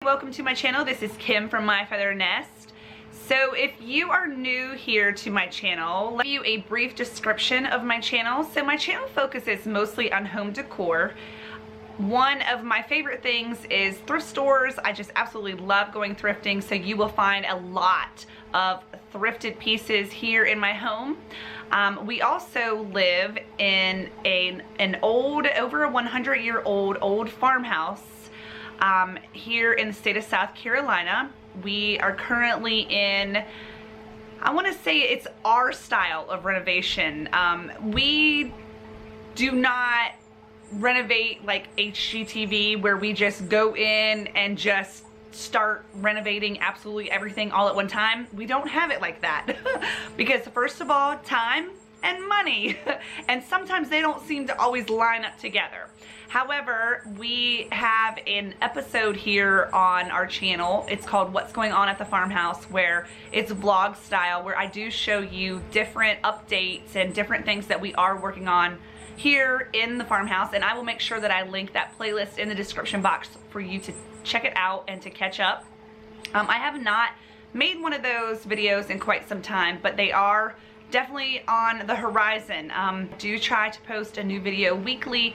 welcome to my channel. This is Kim from My Feather Nest. So if you are new here to my channel, let me give you a brief description of my channel. So my channel focuses mostly on home decor. One of my favorite things is thrift stores. I just absolutely love going thrifting, so you will find a lot of thrifted pieces here in my home. We also live in an old, over a 100-year-old old farmhouse here in the state of South Carolina. We are currently in, I want to say it's our style of renovation. We do not renovate like HGTV where we just go in and just start renovating absolutely everything all at one time. We don't have it like that because first of all, time and money, and sometimes they don't seem to always line up together. However, we have an episode here on our channel. It's called What's Going On at the Farmhouse, where it's vlog style, where I do show you different updates and different things that we are working on here in the farmhouse, and I will make sure that I link that playlist in the description box for you to check it out and to catch up. I have not made one of those videos in quite some time, but they are definitely on the horizon. Do try to post a new video weekly.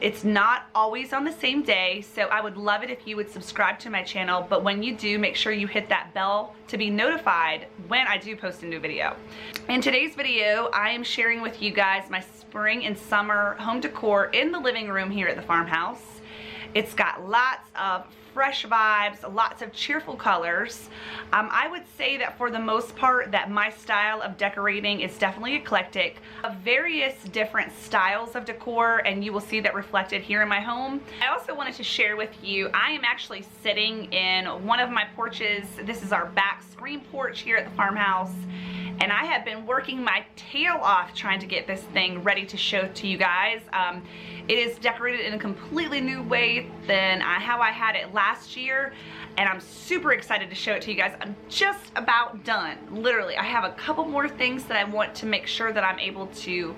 It's not always on the same day, so I would love it if you would subscribe to my channel, but when you do, make sure you hit that bell to be notified when I do post a new video. In today's video, I am sharing with you guys my spring and summer home decor in the living room here at the farmhouse. It's got lots of fresh vibes, lots of cheerful colors. I would say that for the most part that my style of decorating is definitely eclectic. Various different styles of decor, and you will see that reflected here in my home. I also wanted to share with you, I am actually sitting in one of my porches. This is our back screen porch here at the farmhouse, and I have been working my tail off trying to get this thing ready to show to you guys. It is decorated in a completely new way than how I had it last year, and I'm super excited to show it to you guys. I'm just about done. Literally, I have a couple more things that I want to make sure that I'm able to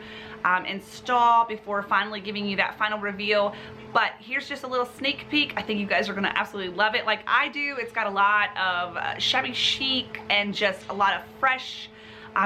install before finally giving you that final reveal. But here's just a little sneak peek. I think you guys are gonna absolutely love it like I do. It's got a lot of shabby chic and just a lot of fresh,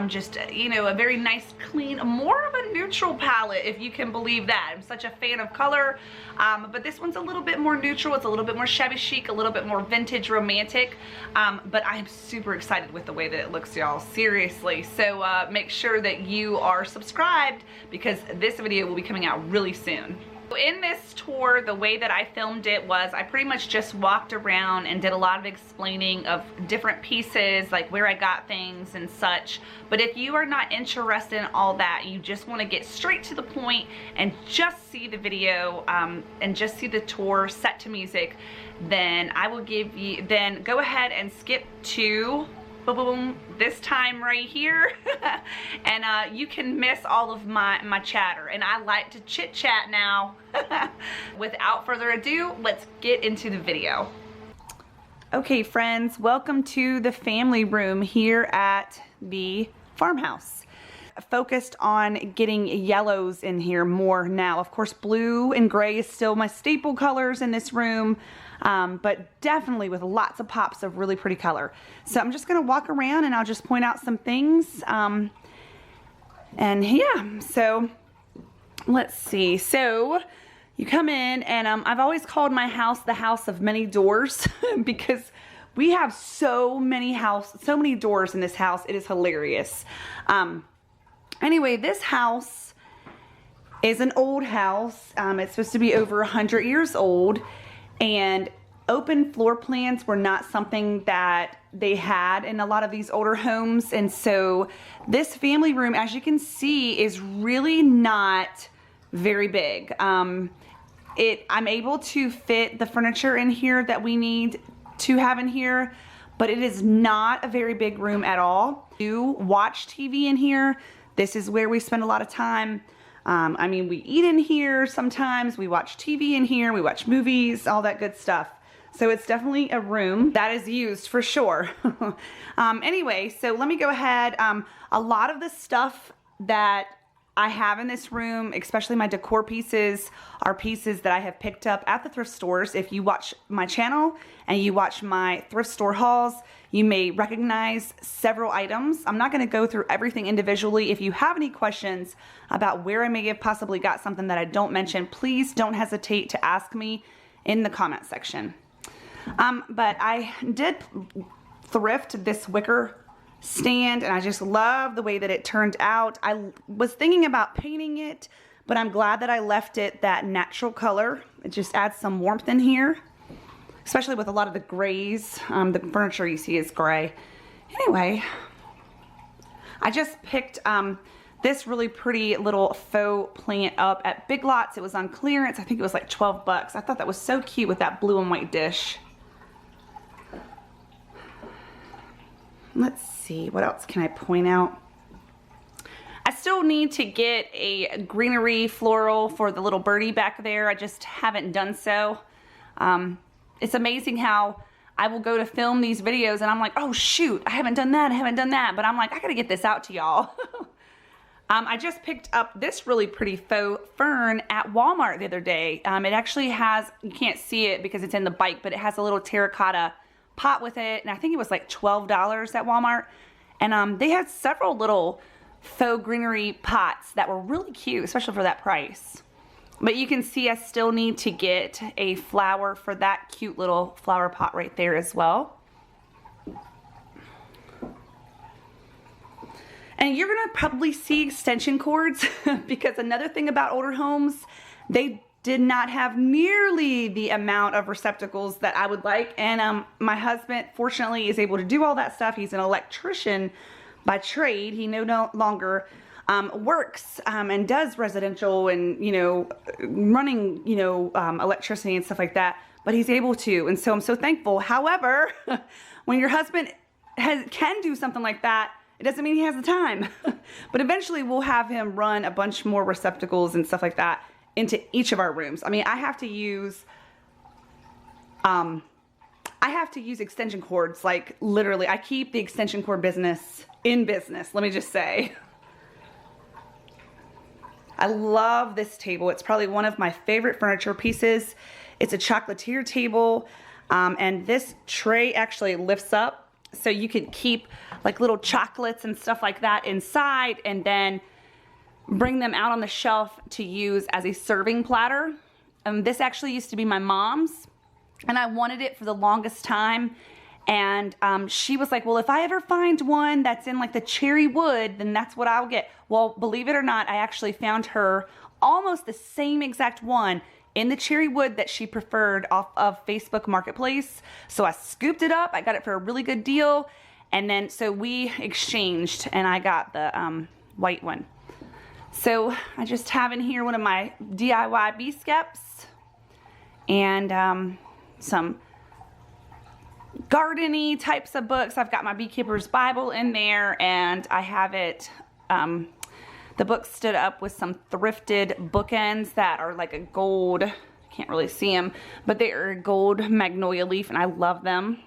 just, you know, a very nice, clean, more of a neutral palette, if you can believe that. I'm such a fan of color, but this one's a little bit more neutral. It's a little bit more shabby chic, a little bit more vintage romantic, but I am super excited with the way that it looks, y'all, seriously. So make sure that you are subscribed because this video will be coming out really soon. In this tour, the way that I filmed it was I pretty much just walked around and did a lot of explaining of different pieces, like where I got things and such. But if you are not interested in all that, you just want to get straight to the point and just see the video and just see the tour set to music, then I will give you, then go ahead and skip to boom, this time right here, and you can miss all of my chatter, and I like to chit chat now. Without further ado, let's get into the video. Okay friends, welcome to the family room here at the farmhouse. Focused on getting yellows in here more now. Of course, blue and gray is still my staple colors in this room, but definitely with lots of pops of really pretty color. So I'm just gonna walk around and I'll just point out some things. And yeah, so let's see. So you come in, and I've always called my house the house of many doors because we have so many doors in this house. It is hilarious. Anyway, this house is an old house. It's supposed to be over 100 years old, and open floor plans were not something that they had in a lot of these older homes. And so this family room, as you can see, is really not very big. I'm able to fit the furniture in here that we need to have in here, but it is not a very big room at all. We do watch TV in here. This is where we spend a lot of time. I mean, we eat in here sometimes, we watch TV in here, we watch movies, all that good stuff. So it's definitely a room that is used for sure. Anyway, so let me go ahead. A lot of the stuff that I have in this room, especially my decor pieces, are pieces that I have picked up at the thrift stores. If you watch my channel and you watch my thrift store hauls, you may recognize several items. I'm not going to go through everything individually. If you have any questions about where I may have possibly got something that I don't mention, please don't hesitate to ask me in the comment section. But I did thrift this wicker stand, and I just love the way that it turned out. I was thinking about painting it, but I'm glad that I left it that natural color. It just adds some warmth in here, especially with a lot of the grays. The furniture you see is gray. Anyway, I just picked this really pretty little faux plant up at Big Lots. It was on clearance. I think it was like 12 bucks. I thought that was so cute with that blue and white dish. Let's see, what else can I point out? I still need to get a greenery floral for the little birdie back there. I just haven't done so. It's amazing how I will go to film these videos and I'm like, oh shoot, I haven't done that. But I'm like, I gotta get this out to y'all. I just picked up this really pretty faux fern at Walmart the other day. It actually has, you can't see it because it's in the bike, but it has a little terracotta pot with it, and I think it was like $12 at Walmart. And they had several little faux greenery pots that were really cute, especially for that price. But you can see I still need to get a flower for that cute little flower pot right there as well. And you're gonna probably see extension cords because another thing about older homes, they did not have nearly the amount of receptacles that I would like. And my husband, fortunately, is able to do all that stuff. He's an electrician by trade. He no longer works and does residential and, you know, running, you know, electricity and stuff like that. But he's able to, and so I'm so thankful. However, when your husband can do something like that, it doesn't mean he has the time. But eventually we'll have him run a bunch more receptacles and stuff like that into each of our rooms. I mean, I have to use extension cords, like literally. I keep the extension cord business in business, let me just say. I love this table. It's probably one of my favorite furniture pieces. It's a chocolatier table, and this tray actually lifts up, so you can keep like little chocolates and stuff like that inside, and then bring them out on the shelf to use as a serving platter. This actually used to be my mom's, and I wanted it for the longest time. And she was like, well, if I ever find one that's in like the cherry wood, then that's what I'll get. Well, believe it or not, I actually found her almost the same exact one in the cherry wood that she preferred off of Facebook Marketplace. So I scooped it up. I got it for a really good deal. And then, so we exchanged, and I got the white one. So I just have in here one of my DIY bee-skeps and some garden-y types of books. I've got my Beekeeper's Bible in there, and I have it, the book stood up with some thrifted bookends that are like a gold, can't really see them, but they are a gold magnolia leaf, and I love them.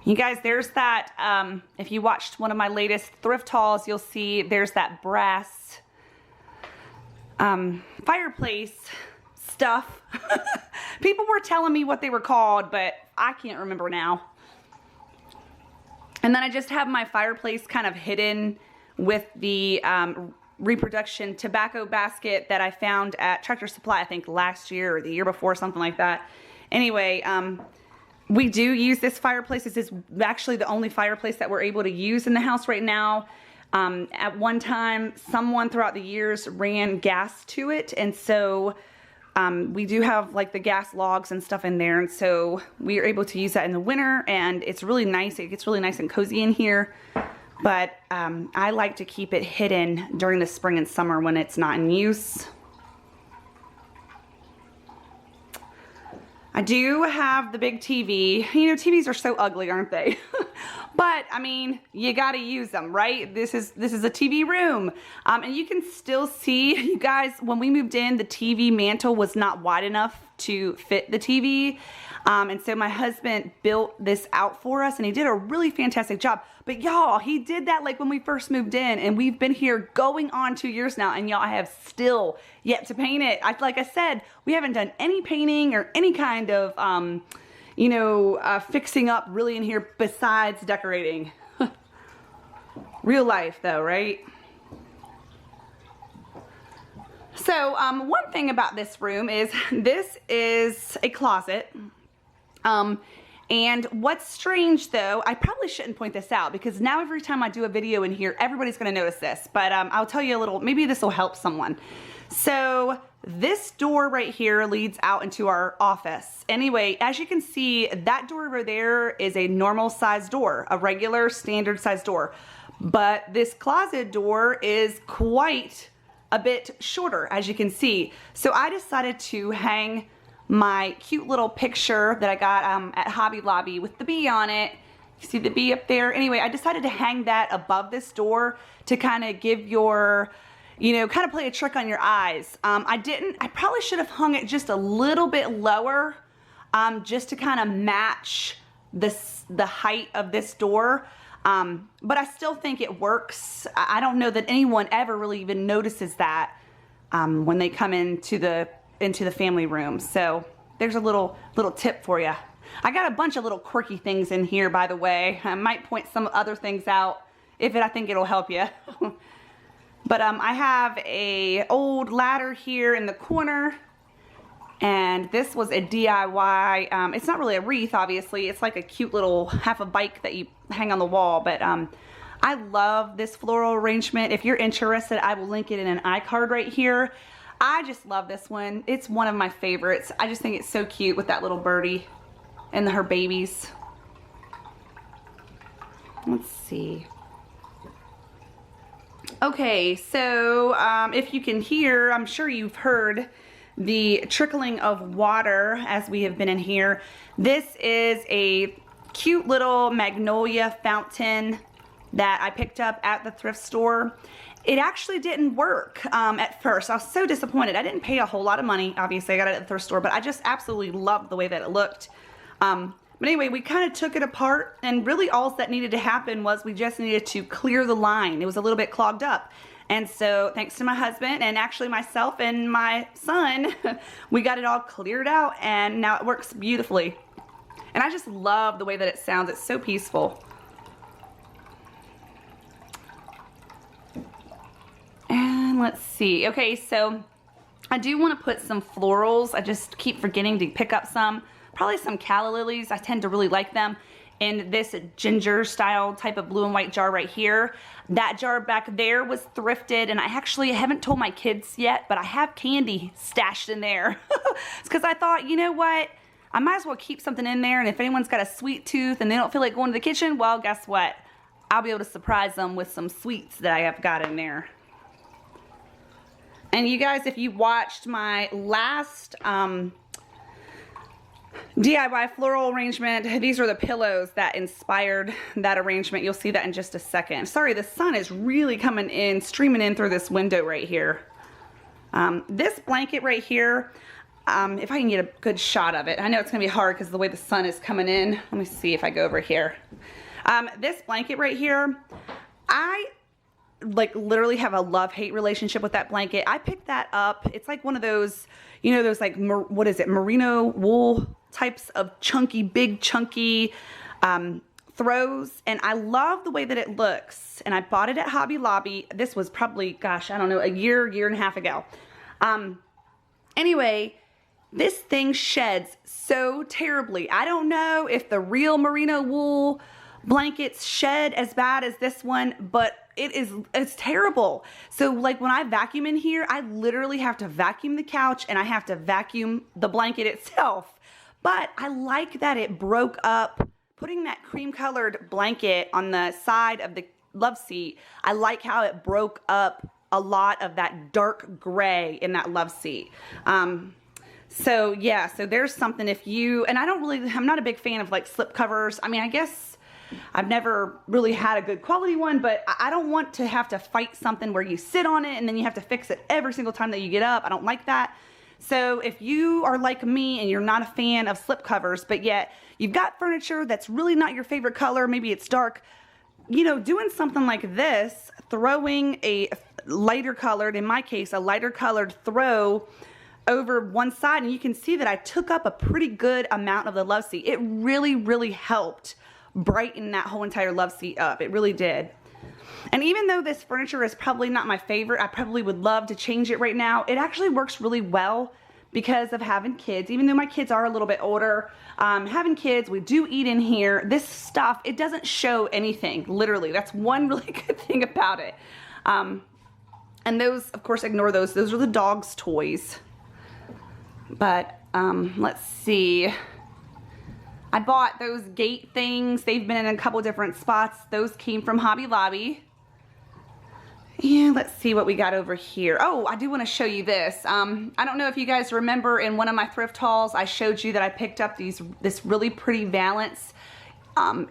You guys, there's that, if you watched one of my latest thrift hauls, you'll see there's that brass fireplace stuff. People were telling me what they were called, but I can't remember now. And then I just have my fireplace kind of hidden with the reproduction tobacco basket that I found at Tractor Supply, I think last year or the year before, something like that. Anyway, we do use this fireplace. This is actually the only fireplace that we're able to use in the house right now. At one time, someone throughout the years ran gas to it, and so we do have like the gas logs and stuff in there, and so we are able to use that in the winter, and it's really nice. It gets really nice and cozy in here, but I like to keep it hidden during the spring and summer when it's not in use. I do have the big TV. You know, TVs are so ugly, aren't they? But I mean, you gotta use them, right? This is a TV room. And you can still see, you guys, when we moved in, the TV mantle was not wide enough to fit the TV. And so my husband built this out for us, and he did a really fantastic job. But y'all, he did that like when we first moved in, and we've been here going on 2 years now, and y'all, I have still yet to paint it. Like I said, we haven't done any painting or any kind of, you know, fixing up really in here besides decorating. Real life though, right? So one thing about this room is this is a closet. And what's strange though, I probably shouldn't point this out because now every time I do a video in here, everybody's gonna notice this, but I'll tell you a little, maybe this will help someone. So this door right here leads out into our office. Anyway, as you can see, that door over there is a normal size door, a regular standard size door. But this closet door is quite a bit shorter, as you can see. So I decided to hang my cute little picture that I got at Hobby Lobby with the bee on it. You see the bee up there? Anyway, I decided to hang that above this door to kind of give your, you know, kind of play a trick on your eyes. I probably should have hung it just a little bit lower, just to kind of match the height of this door. But I still think it works. I don't know that anyone ever really even notices that when they come into the family room. So there's a little tip for you. I got a bunch of little quirky things in here, by the way. I might point some other things out if I think it'll help you. But I have a old ladder here in the corner, and this was a DIY. It's not really a wreath, obviously. It's like a cute little half a bike that you hang on the wall. But I love this floral arrangement. If you're interested, I will link it in an iCard right here. I just love this one. It's one of my favorites. I just think it's so cute with that little birdie and her babies. Let's see. Okay, so if you can hear, I'm sure you've heard the trickling of water as we have been in here. This is a cute little Magnolia Fountain that I picked up at the thrift store. It actually didn't work at first. I was so disappointed. I didn't pay a whole lot of money. Obviously, I got it at the thrift store, but I just absolutely loved the way that it looked. But anyway, we kind of took it apart, and really all that needed to happen was we just needed to clear the line. It was a little bit clogged up. And so thanks to my husband and actually myself and my son, we got it all cleared out, and now it works beautifully. And I just love the way that it sounds. It's so peaceful. And let's see. Okay, so I do want to put some florals. I just keep forgetting to pick up some. Probably some calla lilies. I tend to really like them in this ginger style type of blue and white jar right here. That jar back there was thrifted, and I actually haven't told my kids yet, but I have candy stashed in there. It's because I thought, you know what? I might as well keep something in there, and if anyone's got a sweet tooth and they don't feel like going to the kitchen, well, guess what? I'll be able to surprise them with some sweets that I have got in there. And you guys, if you watched my last DIY floral arrangement, these are the pillows that inspired that arrangement. You'll see that in just a second. Sorry, the sun is really coming in, streaming in through this window right here. This blanket right here, if I can get a good shot of it. I know it's gonna be hard because the way the sun is coming in. Let me see if I go over here. This blanket right here, I like literally have a love-hate relationship with that blanket. I picked that up. It's like one of those, you know, those like, what is it, merino wool types of chunky, big chunky throws, and I love the way that it looks. And I bought it at Hobby Lobby. This was probably, gosh, I don't know, a year and a half ago. Anyway, this thing sheds so terribly. I don't know if the real merino wool blankets shed as bad as this one, but it's terrible. So like when I vacuum in here, I literally have to vacuum the couch and I have to vacuum the blanket itself. But I like that it broke up, putting that cream colored blanket on the side of the love seat. I like how it broke up a lot of that dark gray in that love seat. So yeah, so there's something if you, and I'm not a big fan of like slip covers. I mean, I guess I've never really had a good quality one, but I don't want to have to fight something where you sit on it and then you have to fix it every single time that you get up. I don't like that. So if you are like me and you're not a fan of slip covers, but yet you've got furniture that's really not your favorite color, maybe it's dark, you know, doing something like this, throwing a lighter colored, in my case, a lighter colored throw over one side, and you can see that I took up a pretty good amount of the love seat. It really, really helped brighten that whole entire love seat up. It really did. And even though this furniture is probably not my favorite, I probably would love to change it right now. It actually works really well because of having kids. Even though my kids are a little bit older, having kids, we do eat in here. This stuff, it doesn't show anything, literally. That's one really good thing about it. And those, of course, ignore those. Those are the dog's toys. But let's see. I bought those gate things. They've been in a couple different spots. Those came from Hobby Lobby. And let's see what we got over here. Oh, I do want to show you this. I don't know if you guys remember in one of my thrift hauls, I showed you that I picked up this really pretty valance.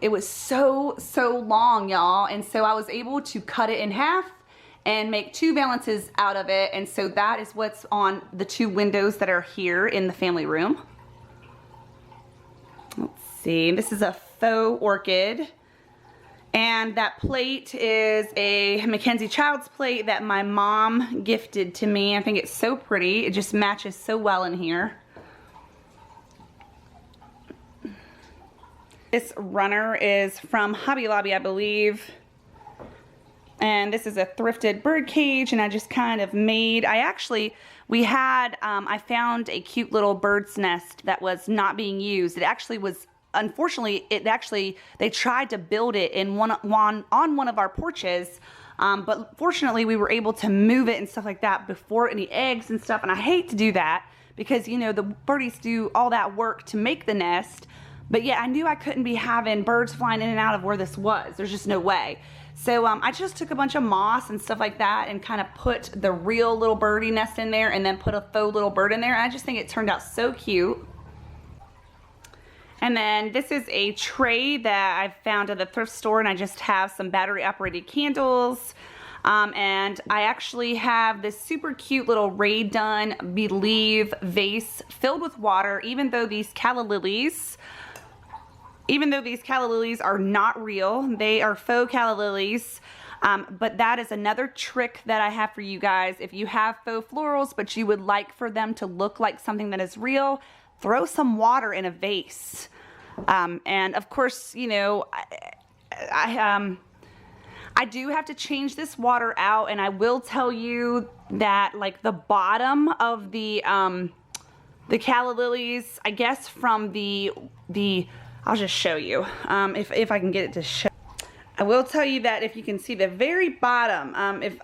It was so long, y'all. And so I was able to cut it in half and make 2 valances out of it. And so that is what's on the 2 windows that are here in the family room. Let's see, this is a faux orchid. And that plate is a Mackenzie Childs plate that my mom gifted to me. I think it's so pretty. It just matches so well in here. This runner is from Hobby Lobby, I believe. And this is a thrifted bird cage, and I just kind of made, I found a cute little bird's nest that was not being used. It actually was, unfortunately, they tried to build it in on one of our porches, but fortunately we were able to move it and stuff like that before any eggs and stuff, and I hate to do that because, you know, the birdies do all that work to make the nest, but yeah, I knew I couldn't be having birds flying in and out of where this was. There's just no way. So I just took a bunch of moss and stuff like that and kind of put the real little birdie nest in there and then put a faux little bird in there. And I just think it turned out so cute. And then this is a tray that I found at the thrift store, and I just have some battery operated candles. And I actually have this super cute little Rae Dunn Believe vase filled with water, even though these calla lilies are not real. They are faux calla lilies. But that is another trick that I have for you guys. If you have faux florals, but you would like for them to look like something that is real, throw some water in a vase. And of course, you know, I do have to change this water out, and I will tell you that like the bottom of the calla lilies, I guess from I'll just show you, if I can get it to show. I will tell you that if you can see the very bottom,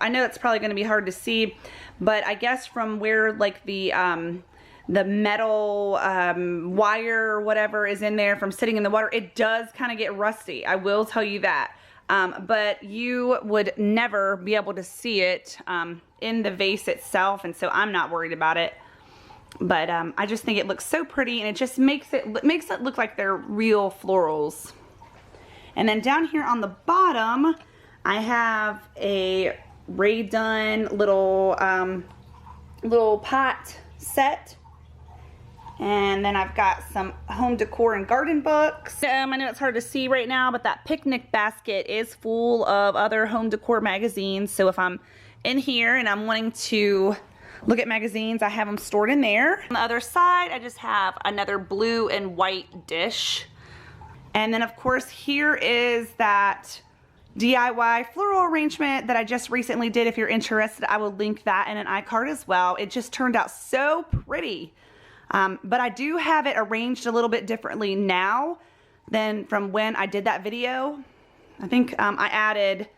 I know it's probably going to be hard to see, but I guess from where like the metal wire or whatever is in there from sitting in the water, it does kind of get rusty. I will tell you that. But you would never be able to see it in the vase itself, and so I'm not worried about it. But I just think it looks so pretty, and it just makes it look like they're real florals. And then down here on the bottom, I have a Rae Dunn little pot set. And then I've got some home decor and garden books. I know it's hard to see right now, but that picnic basket is full of other home decor magazines. So if I'm in here and I'm wanting to look at magazines, I have them stored in there. On the other side, I just have another blue and white dish. And then of course, here is that DIY floral arrangement that I just recently did. If you're interested, I will link that in an iCard as well. It just turned out so pretty. But I do have it arranged a little bit differently now than from when I did that video. I think I added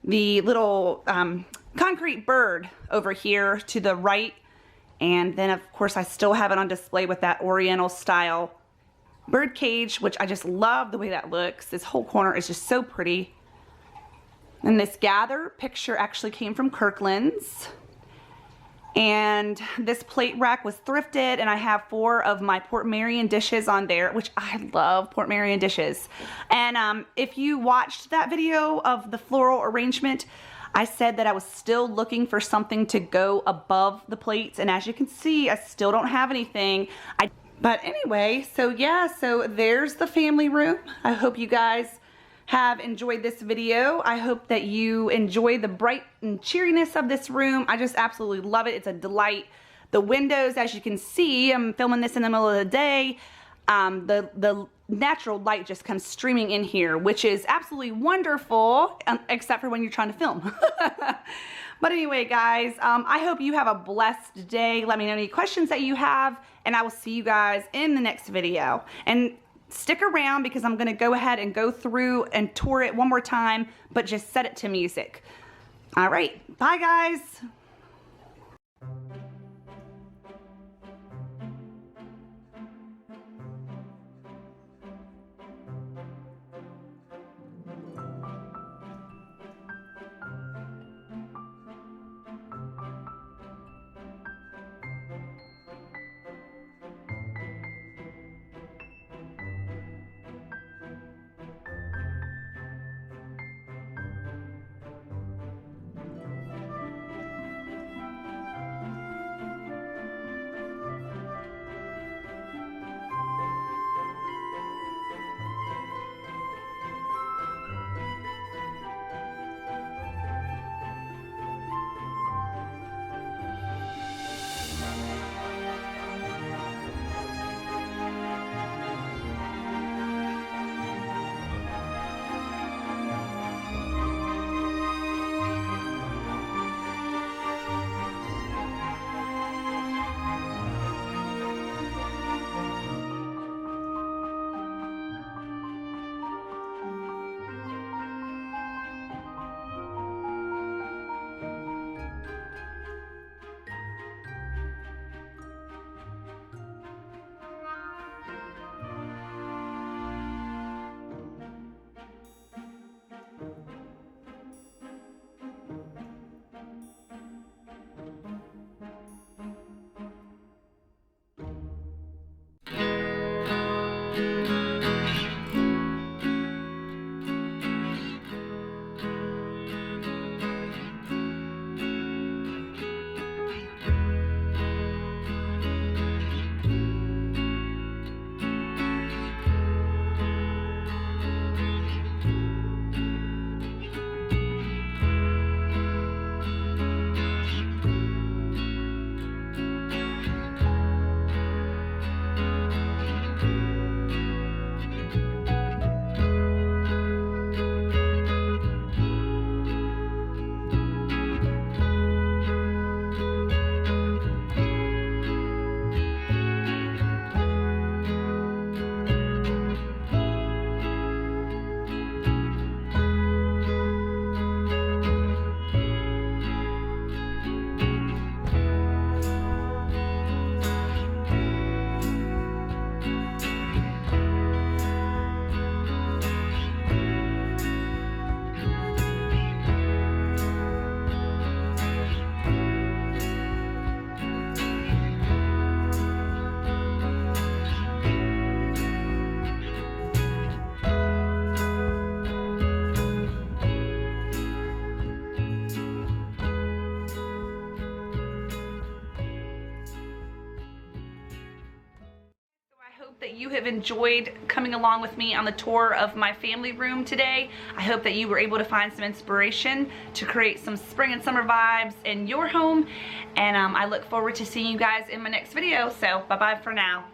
the little concrete bird over here to the right, and then of course I still have it on display with that Oriental style bird cage, which I just love the way that looks. This whole corner is just so pretty. And this gather picture actually came from Kirkland's. And this plate rack was thrifted, and I have 4 of my Port Marion dishes on there, which I love Port Marion dishes. And if you watched that video of the floral arrangement, I said that I was still looking for something to go above the plates, and as you can see, I still don't have anything. But anyway, so yeah, so there's the family room. I hope you guys have enjoyed this video. I hope that you enjoy the bright and cheeriness of this room. I just absolutely love it. It's a delight. The windows, as you can see, I'm filming this in the middle of the day. The natural light just comes streaming in here, which is absolutely wonderful, except for when you're trying to film. But anyway, guys, I hope you have a blessed day. Let me know any questions that you have, and I will see you guys in the next video. And stick around because I'm going to go ahead and go through and tour it one more time, but just set it to music. All right, bye guys. That you have enjoyed coming along with me on the tour of my family room today. I hope that you were able to find some inspiration to create some spring and summer vibes in your home, and I look forward to seeing you guys in my next video. So bye bye for now.